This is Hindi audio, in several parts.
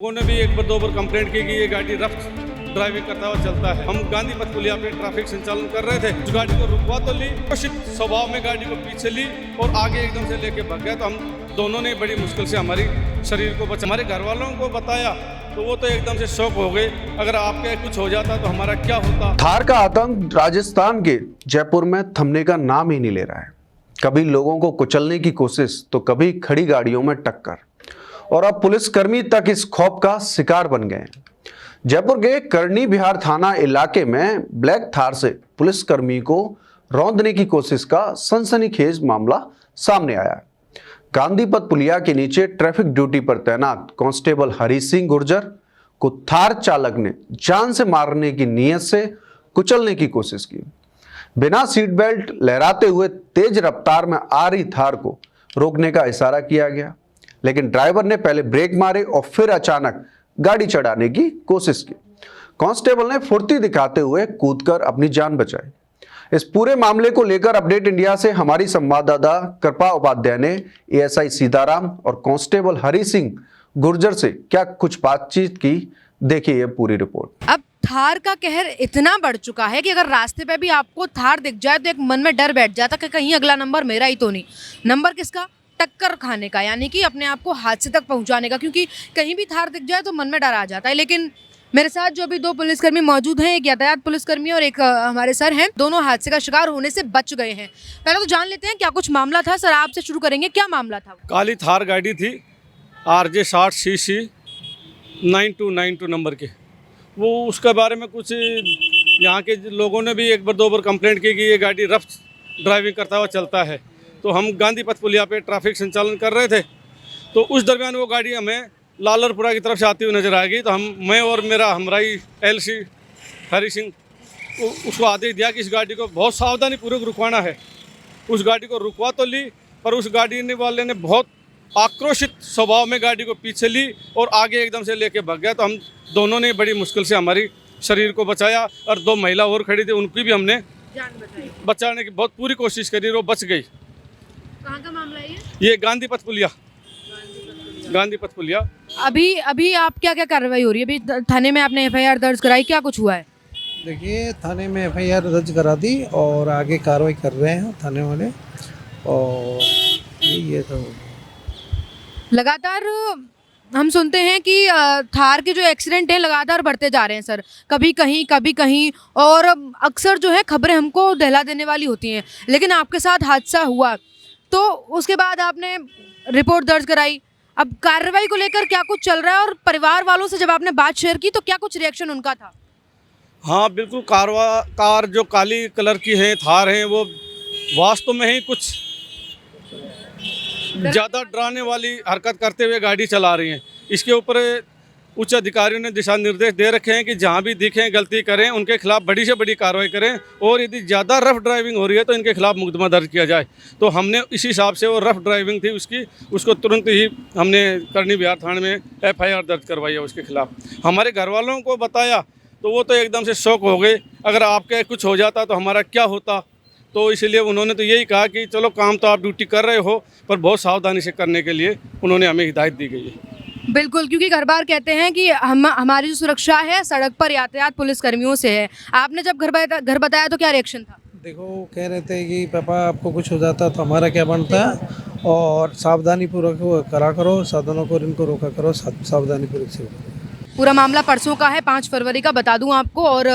लोगों ने भी एक बार दो बार कंप्लेंट की कि ये गाड़ी रफ ड्राइविंग करता हुआ चलता है। हम गांधी पथ पुलिया पे ट्रैफिक संचालन कर रहे थे, उस गाड़ी को रुकवा तो ली, उचित स्वभाव में गाड़ी को पीछे ली और आगे एकदम से लेके भाग गया। तो हम दोनों ने बड़ी मुश्किल से हमारी शरीर को बचा। हमारे घर वालों को बताया तो वो तो एकदम से शौक हो गए, अगर आपके कुछ हो जाता तो हमारा क्या होता। थार का आतंक राजस्थान के जयपुर में थमने का नाम ही नहीं ले रहा है। कभी लोगों को कुचलने की कोशिश तो कभी खड़ी गाड़ियों में टक्कर, और अब पुलिसकर्मी तक इस खौफ का शिकार बन गए हैं। जयपुर के करनी बिहार थाना इलाके में ब्लैक थार से पुलिसकर्मी को रौंदने की कोशिश का सनसनीखेज मामला सामने आया है। गांधी पथ पुलिया के नीचे ट्रैफिक ड्यूटी पर तैनात कांस्टेबल हरी सिंह गुर्जर को थार चालक ने जान से मारने की नीयत से कुचलने की कोशिश की। बिना सीट बेल्ट लहराते हुए तेज रफ्तार में आ रही थार को रोकने का इशारा किया गया, लेकिन ड्राइवर ने पहले ब्रेक मारे और फिर अचानक गाड़ी चढ़ाने की कोशिश की। कांस्टेबल ने फुर्ती दिखाते हुए कूदकर अपनी जान बचाई। इस पूरे मामले को लेकर अपडेट इंडिया से हमारी संवाददाता कृपा उपाध्याय ने एएसआई सीताराम और कांस्टेबल हरी सिंह गुर्जर से क्या कुछ बातचीत की, देखिए ये पूरी रिपोर्ट। अब थार का कहर इतना बढ़ चुका है कि अगर रास्ते पे भी आपको थार दिख जाए तो एक मन में डर बैठ जाता कि कहीं अगला नंबर मेरा ही तो नहीं। नंबर किसका? टक्कर खाने का, यानी कि अपने आप को हादसे तक पहुंचाने का, क्योंकि कहीं भी थार दिख जाए तो मन में डर आ जाता है। लेकिन मेरे साथ जो अभी दो पुलिसकर्मी मौजूद हैं, एक यातायात पुलिसकर्मी और एक हमारे सर हैं, दोनों हादसे का शिकार होने से बच गए हैं। पहले तो जान लेते हैं क्या कुछ मामला था। सर आपसे शुरू करेंगे, क्या मामला था? काली थार गाड़ी थी RJ 60cc 9292 नंबर के। वो उसके बारे में कुछ यहाँ के लोगों ने भी एक बार दो बार कंप्लेंट की कि ये गाड़ी रफ ड्राइविंग करता हुआ चलता है। तो हम गांधी पथ पुलिया पे ट्रैफिक संचालन कर रहे थे, तो उस दरमियान वो गाड़ी हमें लालरपुरा की तरफ से आती हुई नजर आ गई। तो मैं और मेरा हमराई LC हरी सिंह उसको आदेश दिया कि इस गाड़ी को बहुत सावधानी पूर्वक रुकवाना है। उस गाड़ी को रुकवा तो ली, पर उस गाड़ी वाले ने बहुत आक्रोशित स्वभाव में गाड़ी को पीछे ली और आगे एकदम से लेके भाग गया। तो हम दोनों ने बड़ी मुश्किल से हमारी शरीर को बचाया, और दो महिला और खड़ी थी, उनकी भी हमने बचाने की बहुत पूरी कोशिश करी, वो बच गई। कहाँ का मामला है ये गांधी पथ पुलिया। गांधी पथ पुलिया। अभी आप क्या क्या कार्रवाई हो रही है? अभी थाने में आपने FIR दर्ज कराई, क्या कुछ हुआ है? देखिए, थाने में FIR दर्ज करा दी और आगे कार्रवाई कर रहे हैं थाने वाले। और ये तो लगातार हम सुनते हैं कि थार के जो एक्सीडेंट हैं लगातार बढ़ते जा रहे हैं सर, कभी कहीं, और अक्सर जो है खबरें हमको दहला देने वाली होती हैं। लेकिन आपके साथ हादसा हुआ तो उसके बाद आपने रिपोर्ट दर्ज कराई, अब कार्रवाई को लेकर क्या कुछ चल रहा है? और परिवार वालों से जब आपने बात शेयर की तो क्या कुछ रिएक्शन उनका था? हाँ बिल्कुल, कार जो काली कलर की है, थार है, वो वास्तव में ही कुछ ज़्यादा डराने वाली हरकत करते हुए गाड़ी चला रही हैं। इसके ऊपर उच्च अधिकारियों ने दिशा निर्देश दे रखे हैं कि जहां भी दिखें, गलती करें, उनके खिलाफ बड़ी से बड़ी कार्रवाई करें, और यदि ज़्यादा रफ ड्राइविंग हो रही है तो इनके खिलाफ मुकदमा दर्ज किया जाए। तो हमने इसी हिसाब से, वो रफ ड्राइविंग थी उसको तुरंत ही हमने करनी बिहार थाने में FIR दर्ज करवाई है उसके खिलाफ। हमारे घर वालों को बताया तो वो तो एकदम से शौक हो गए, अगर आपके कुछ हो जाता तो हमारा क्या होता। तो इसलिए उन्होंने तो यही कहा कि चलो काम तो आप ड्यूटी कर रहे हो, पर बहुत सावधानी से करने के लिए उन्होंने हमें हिदायत दी गई है। बिल्कुल, क्योंकि घर बार कहते हैं कि हमारी जो सुरक्षा है सड़क पर यातायात पुलिसकर्मियों से है। आपने जब घर बताया तो क्या रिएक्शन था? देखो, कह रहे थे कि पापा आपको कुछ हो जाता तो हमारा क्या बनता, और सावधानी पूर्वक करा करो, साधनों को इनको रोका करो, सावधानी पूर्वक से। पूरा मामला परसों का है, 5 फरवरी का, बता दूं आपको। और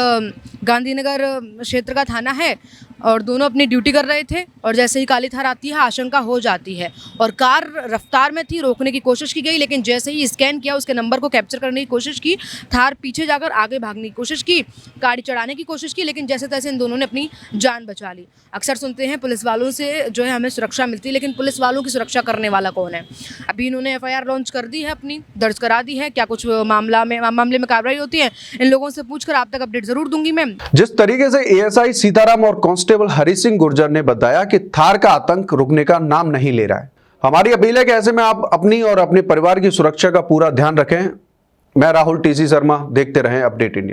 गांधीनगर क्षेत्र का थाना है और दोनों अपनी ड्यूटी कर रहे थे, और जैसे ही काली थार आती है आशंका हो जाती है, और कार रफ्तार में थी, रोकने की कोशिश की गई, लेकिन जैसे ही स्कैन किया, उसके नंबर को कैप्चर करने की कोशिश की, थार पीछे जाकर आगे भागने की कोशिश की, गाड़ी चढ़ाने की कोशिश की, लेकिन जैसे तैसे इन दोनों ने अपनी जान बचा ली। अक्सर सुनते हैं पुलिस वालों से जो है हमें सुरक्षा मिलती है, लेकिन पुलिस वालों की सुरक्षा करने वाला कौन है? अभी इन्होंने FIR लॉन्च कर दी है, अपनी दर्ज करा दी है। क्या कुछ मामले में कार्रवाई होती है, इन लोगों से पूछकर आप तक अपडेट जरूर दूंगी मैं। जिस तरीके से एएसआई सीताराम और कांस्टेबल हरी सिंह गुर्जर ने बताया कि थार का आतंक रुकने का नाम नहीं ले रहा है, हमारी अपील है कि ऐसे में आप अपनी और अपने परिवार की सुरक्षा का पूरा ध्यान रखें। मैं राहुल TC शर्मा, देखते रहें अपडेट इंडिया।